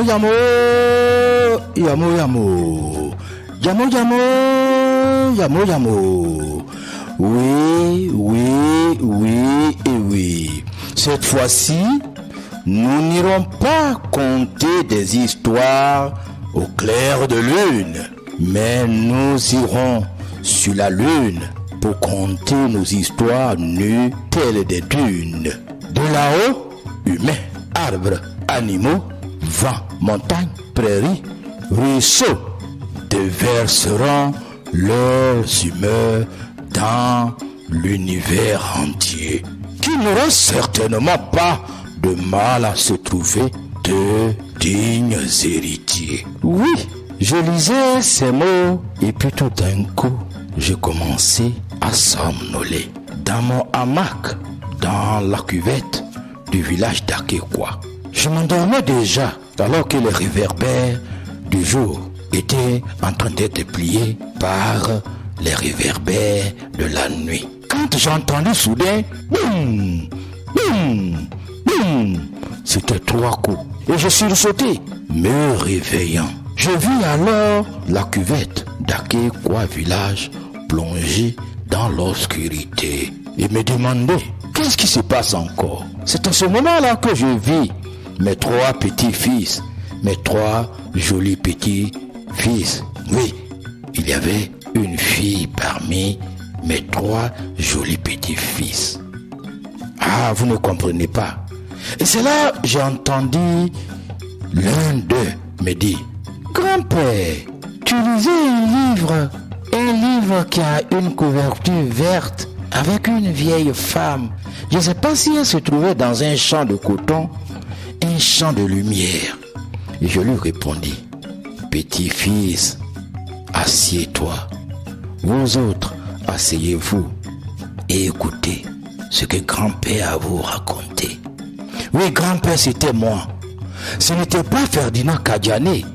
yamo, yamo yamo, yamo yamo, yamo yamo. Oui, oui, oui et oui. Cette fois-ci, nous n'irons pas conter des histoires au clair de lune, mais nous irons sur la lune pour conter nos histoires nues telles des dunes. De là-haut, humains, arbres, animaux, vent, montagne, prairies, ruisseaux déverseront leurs humeurs dans l'univers entier, qui n'aura certainement pas de mal à se trouver de dignes héritiers. Oui, je lisais ces mots et puis tout d'un coup, j'ai commencé à somnoler dans mon hamac, dans la cuvette du village d'Akekwa. Je m'endormais déjà alors que les réverbères du jour étaient en train d'être pliés par les réverbères de la nuit. Quand j'ai entendu soudain, boum, boum, boum, c'était 3 coups. Et je suis sauté, me réveillant. Je vis alors la cuvette d'Akekwa village plongée dans l'obscurité et me demandais qu'est-ce qui se passe encore. C'est à ce moment-là que je vis mes 3 petits-fils, mes 3 jolis petits-fils. Oui, il y avait une fille parmi mes 3 jolis petits-fils. Ah, vous ne comprenez pas. Et c'est là que j'ai entendu l'un d'eux me dire: Grand-père, tu lisais un livre qui a une couverture verte avec une vieille femme. Je ne sais pas si elle se trouvait dans un champ de coton, un champ de lumière. Et je lui répondis: Petit-fils, assieds-toi. Vous autres, asseyez-vous et écoutez ce que grand-père a à vous raconter. Oui, grand-père, c'était moi. Ce n'était pas Ferdinand Kadiané.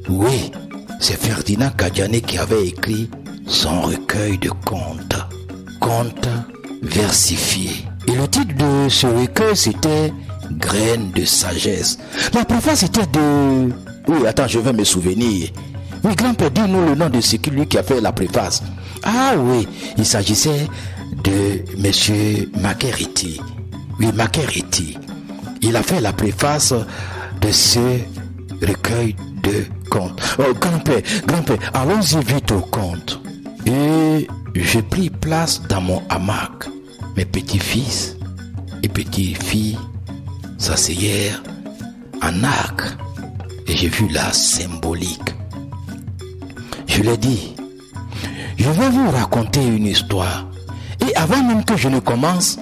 Oui, c'est Ferdinand Kadiané qui avait écrit son recueil de contes. Contes versifiés. Et le titre de ce recueil, c'était Graines de sagesse. La préface était de... Oui, attends, je vais me souvenir. Oui, grand-père, dis-nous le nom de celui qui a fait la préface. Ah oui, il s'agissait de Monsieur Makeriti. Oui, Makeriti. Il a fait la préface de ce recueil de contes. Oh, grand-père, allons-y vite au conte. Et j'ai pris place dans mon hamac. Mes petits-fils et petites-filles s'asseyèrent en arc et j'ai vu la symbolique. Je l'ai dit, je vais vous raconter une histoire. Et avant même que je ne commence,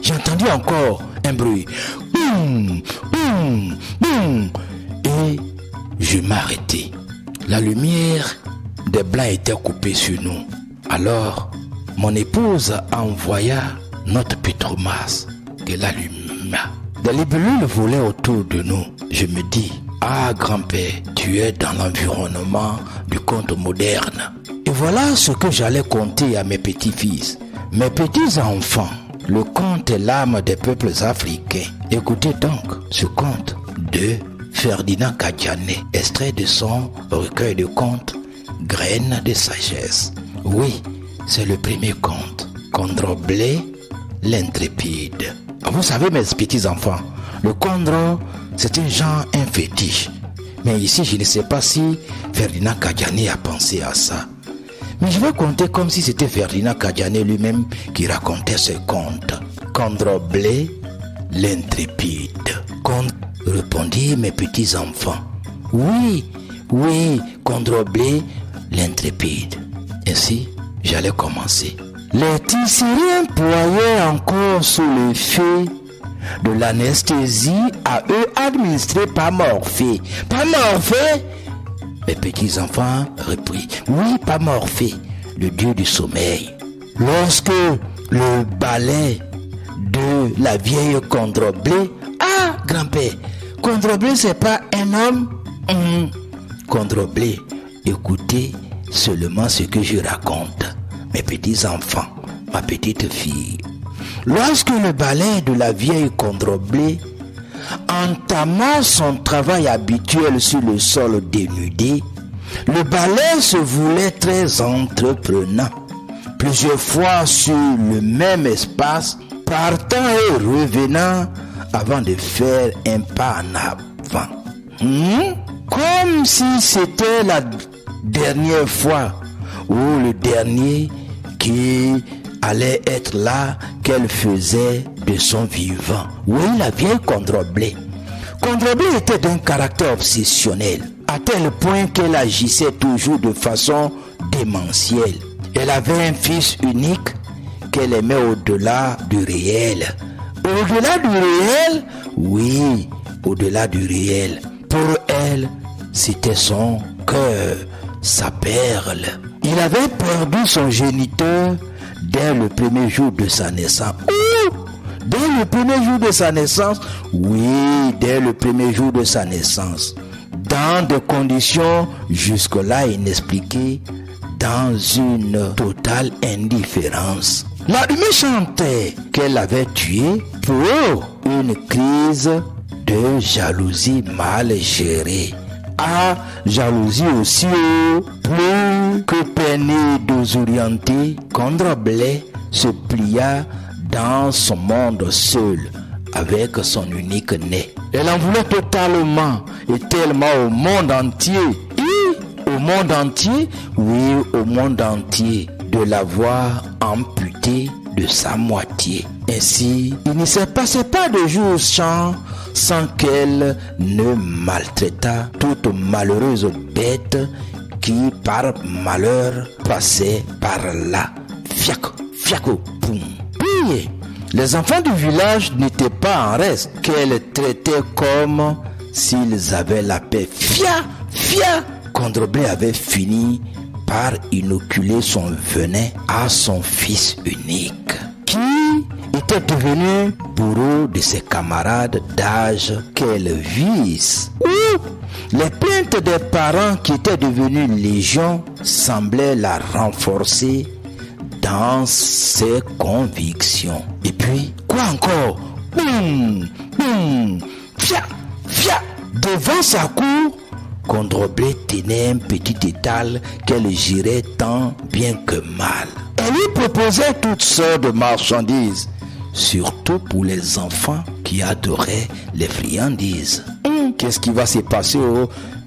j'ai entendu encore un bruit. Boum, boum, boum. Et je m'arrêtai. La lumière des blancs était coupée sur nous. Alors, mon épouse envoya notre Pétromas qu'elle alluma. Des libellules volaient autour de nous. Je me dis: ah, grand-père, tu es dans l'environnement du conte moderne. Et voilà ce que j'allais conter à mes petits-fils, mes petits-enfants. Le conte est l'âme des peuples africains. Écoutez donc ce conte de Ferdinand Kadiané, extrait de son recueil de contes Graines de sagesse. Oui, c'est le premier conte. Condroblé, l'intrépide. Vous savez, mes petits-enfants, le condro, c'est un genre, un fétiche. Mais ici, je ne sais pas si Ferdinand Kadiané a pensé à ça. Mais je vais compter comme si c'était Ferdinand Kadiané lui-même qui racontait ce conte. Condroblé, l'intrépide. Répondit mes petits-enfants. Oui, Condroblé, l'intrépide. Ainsi, j'allais commencer. Les tisseries employés encore sous l'effet de l'anesthésie à eux administrée par Morphée. Par Morphée? Mes petits-enfants reprirent. Oui, par Morphée, le dieu du sommeil. Lorsque le balai de la vieille Condroblé... Ah, grand-père, Condroblé, c'est pas un homme? Condroblé, écoutez seulement ce que je raconte. Mes petits-enfants, ma petite fille. Lorsque le balai de la vieille Condroblé entama son travail habituel sur le sol dénudé, le balai se voulait très entreprenant. Plusieurs fois sur le même espace, partant et revenant avant de faire un pas en avant. Comme si c'était la dernière fois ou le dernier qui allait être là qu'elle faisait de son vivant. Oui, la vieille Condroblé. Condroblé était d'un caractère obsessionnel, à tel point qu'elle agissait toujours de façon démentielle. Elle avait un fils unique qu'elle aimait au-delà du réel. Au-delà du réel? Oui, au-delà du réel. Pour elle, c'était son cœur, sa perle. Il avait perdu son géniteur dès le premier jour de sa naissance. Dès le premier jour de sa naissance? Oui, dès le premier jour de sa naissance. Dans des conditions jusque-là inexpliquées, dans une totale indifférence. La rumeur chantait qu'elle avait tué pour une crise de jalousie mal gérée. Ah, jalousie aussi, plus que peinée désorientée, Condroblé se plia dans son monde seul, avec son unique nez. Elle en voulait totalement et tellement au monde entier. Au monde entier, oui, au monde entier, de l'avoir amputée de sa moitié. Ainsi, il ne se passait pas de jour sans qu'elle ne maltraitât toute malheureuse bête qui, par malheur, passait par là. Fiac, fiaco, poum. Puis, les enfants du village n'étaient pas en reste, qu'elle traitait comme s'ils avaient la paix. Fia, fia. Condroblé avait fini par inoculer son venin à son fils unique, qui était devenu bourreau de ses camarades d'âge qu'elle vise. Les plaintes des parents qui étaient devenus légion semblaient la renforcer dans ses convictions. Et puis, quoi encore? Boum, boum, fia, fia. Devant sa cour, Condroblé tenait un petit étal qu'elle gérait tant bien que mal. Elle lui proposait toutes sortes de marchandises, surtout pour les enfants qui adoraient les friandises. Qu'est-ce qui va se passer,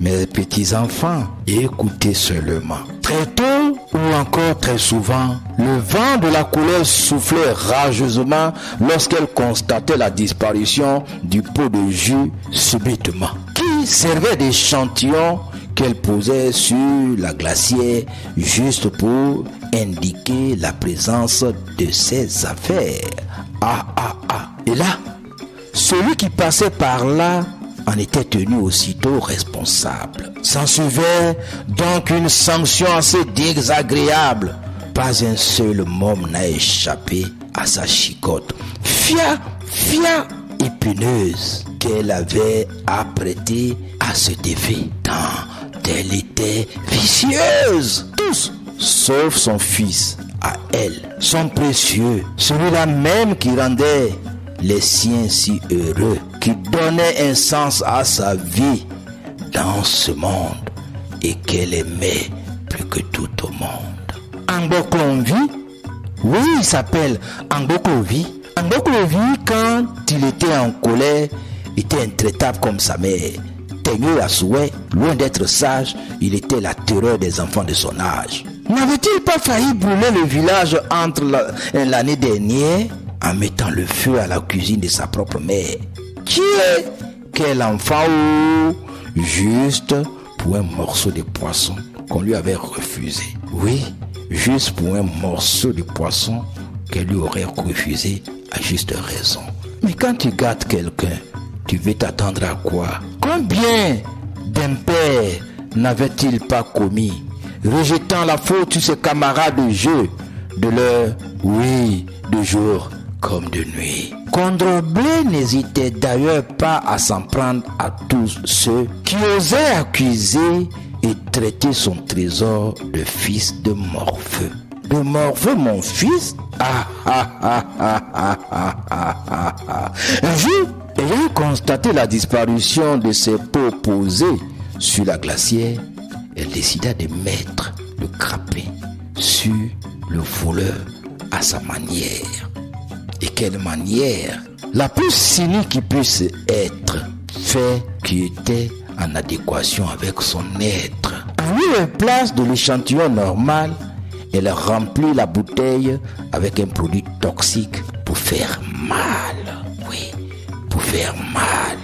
mes petits-enfants? Écoutez seulement. Très tôt ou encore très souvent, le vent de la colère soufflait rageusement lorsqu'elle constatait la disparition du pot de jus subitement, qui servait d'échantillon qu'elle posait sur la glacière juste pour indiquer la présence de ses affaires. Et là, celui qui passait par là en était tenu aussitôt responsable. S'ensuivait donc une sanction assez désagréable. Pas un seul môme n'a échappé à sa chicotte fia épineuse qu'elle avait apprêtée à se défier, tant elle était vicieuse. Tous, sauf son fils, à elle, son précieux, celui-là même qui rendait les siens si heureux, qui donnait un sens à sa vie dans ce monde et qu'elle aimait plus que tout au monde. Angbo-Clonvi, oui, il s'appelle Angbo-Clovi. Angbo-Clovi, quand il était en colère, était intraitable comme sa mère. Teigneux à souhait, loin d'être sage, il était la terreur des enfants de son âge. N'avait-il pas failli brûler le village entre l'année dernière en mettant le feu à la cuisine de sa propre mère? Qui est? Quel enfant ou juste pour un morceau de poisson qu'on lui avait refusé? Oui, juste pour un morceau de poisson qu'elle lui aurait refusé à juste raison. Mais quand tu gâtes quelqu'un, tu veux t'attendre à quoi? Combien d'impairs n'avait-il pas commis, rejetant la faute sur ses camarades de jeu, de l'heure, oui, de jour comme de nuit. Condroblé n'hésitait d'ailleurs pas à s'en prendre à tous ceux qui osaient accuser et traiter son trésor de fils de Morveux. De Morveux, mon fils? Un jour, Ayant constaté la disparition de ses peaux posées sur la glacière, elle décida de mettre le grappin sur le voleur à sa manière. Et quelle manière! La plus cynique qui puisse être, fait qui était en adéquation avec son être. En lieu et place de l'échantillon normal, elle remplit la bouteille avec un produit toxique pour faire mal. Oui, pour faire mal.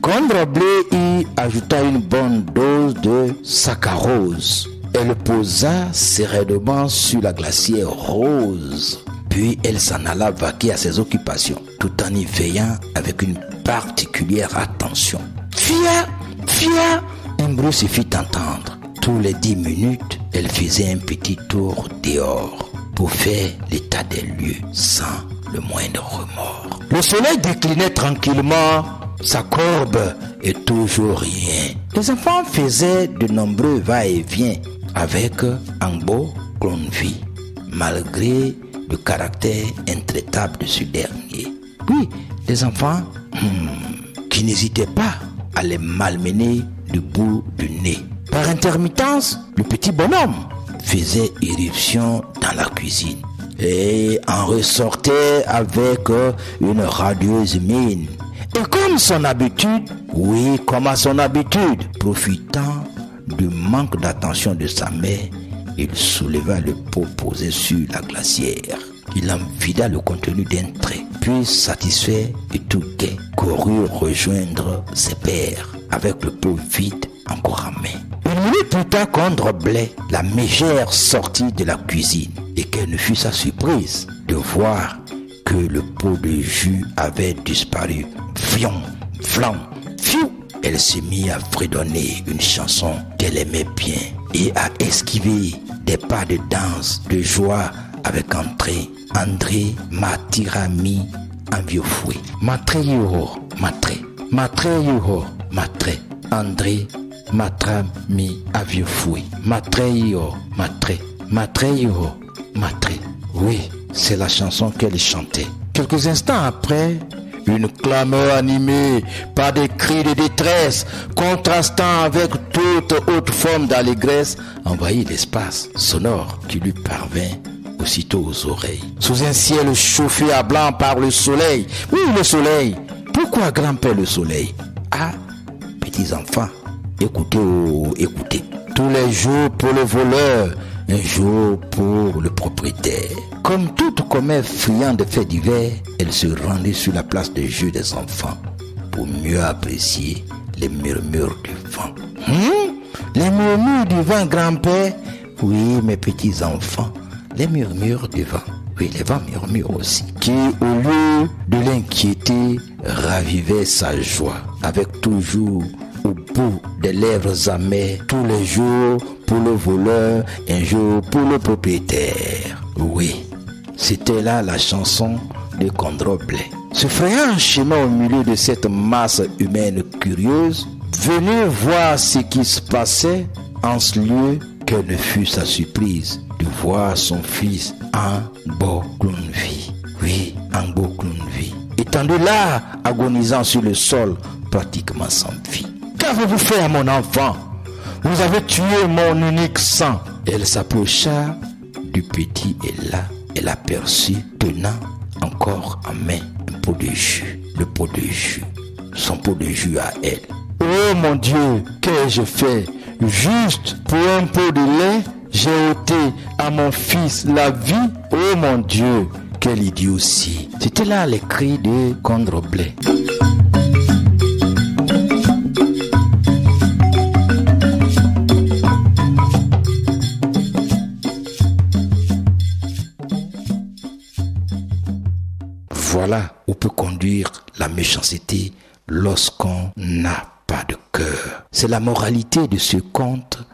Condroblé y ajouta une bonne dose de saccharose. Elle posa sereinement sur la glacière rose. Puis elle s'en alla vaquer à ses occupations, tout en y veillant avec une particulière attention. Fia, un bruit se fit entendre. Tous les 10 minutes, elle faisait un petit tour dehors pour faire l'état des lieux sans le moindre remords. Le soleil déclinait tranquillement sa courbe et toujours rien. Les enfants faisaient de nombreux va-et-vient avec Angbo Clonvi, malgré le caractère intraitable de ce dernier. Oui, les enfants qui n'hésitaient pas à les malmener du bout du nez. Par intermittence, le petit bonhomme faisait irruption dans la cuisine et en ressortait avec une radieuse mine. Et comme son habitude, comme à son habitude, profitant du manque d'attention de sa mère, il souleva le pot posé sur la glacière. Il en vida le contenu d'un trait, puis satisfait et tout gai, courut rejoindre ses pères avec le pot vide encore en main. Une minute plus tard, Condroblé, la mégère sortit de la cuisine, et quelle ne fut sa surprise de voir que le pot de jus avait disparu. Fion, flan, fiou. Elle se mit à fredonner une chanson qu'elle aimait bien et à esquiver des pas de danse, de joie avec entrée. André Matirami un vieux fouet. Matre yuho, matre yuho, matre. André Matrami un vieux fouet. Matre yuho, matre yuho, matre. Oui, c'est la chanson qu'elle chantait. Quelques instants après, une clameur animée par des cris de détresse, contrastant avec toute autre forme d'allégresse, envahit l'espace sonore qui lui parvint aussitôt aux oreilles. Sous un ciel chauffé à blanc par le soleil. Oui, le soleil. Pourquoi grimper le soleil? Ah, petits enfants, écoutez, écoutez. Tous les jours pour le voleur, un jour pour le propriétaire. Comme toute commère friande de faits divers, elle se rendait sur la place de jeu des enfants pour mieux apprécier les murmures du vent. Les murmures du vent, grand-père? Oui, mes petits enfants, les murmures du vent. Oui, les vents murmurent aussi. Qui, au lieu de l'inquiéter, ravivait sa joie, avec toujours au bout des lèvres amères, tous les jours pour le voleur, un jour pour le propriétaire. Oui, c'était là la chanson de Condroblé. Se frayant un chemin au milieu de cette masse humaine curieuse, venue voir ce qui se passait en ce lieu, quelle ne fut sa surprise de voir son fils Angbo Clonvi. Oui, Angbo Clonvi. Étendu là, agonisant sur le sol, pratiquement sans vie. Qu'avez-vous fait à mon enfant? Vous avez tué mon unique sang. Elle s'approcha du petit et là, elle aperçut tenant encore en main un pot de jus. Le pot de jus. Son pot de jus à elle. Oh mon Dieu, qu'ai-je fait? Juste pour un pot de lait, j'ai ôté à mon fils la vie. Oh mon Dieu, quelle idiotie. C'était là les cris de Condroblé. Voilà où peut conduire la méchanceté lorsqu'on n'a pas de cœur. C'est la moralité de ce conte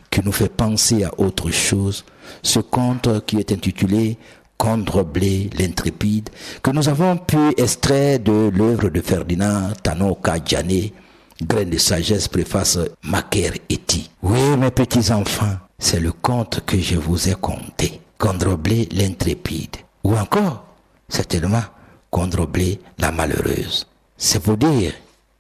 qui nous fait penser à autre chose. Ce conte qui est intitulé Condroblé l'intrépide, que nous avons pu extraire de l'œuvre de Ferdinand Tanoka Djané, Graine de sagesse, préface Macaire Eti. Oui, mes petits enfants, c'est le conte que je vous ai conté. Condroblé l'intrépide. Ou encore, certainement, Condroblé la malheureuse. C'est pour dire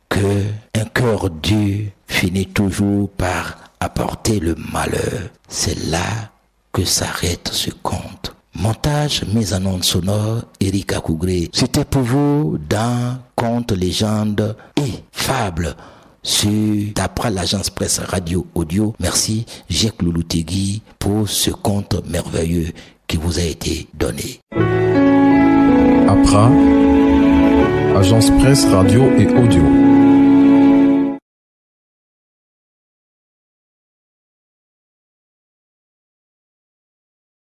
que un cœur dur finit toujours par apporter le malheur. C'est là que s'arrête ce conte. Montage, mise en onde sonore, Eric Akougré. C'était pour vous dans Contes, légendes et fables d'après l'agence presse radio audio. Merci Jacques Louloutegui pour ce conte merveilleux qui vous a été donné. APRA, agence presse radio et audio.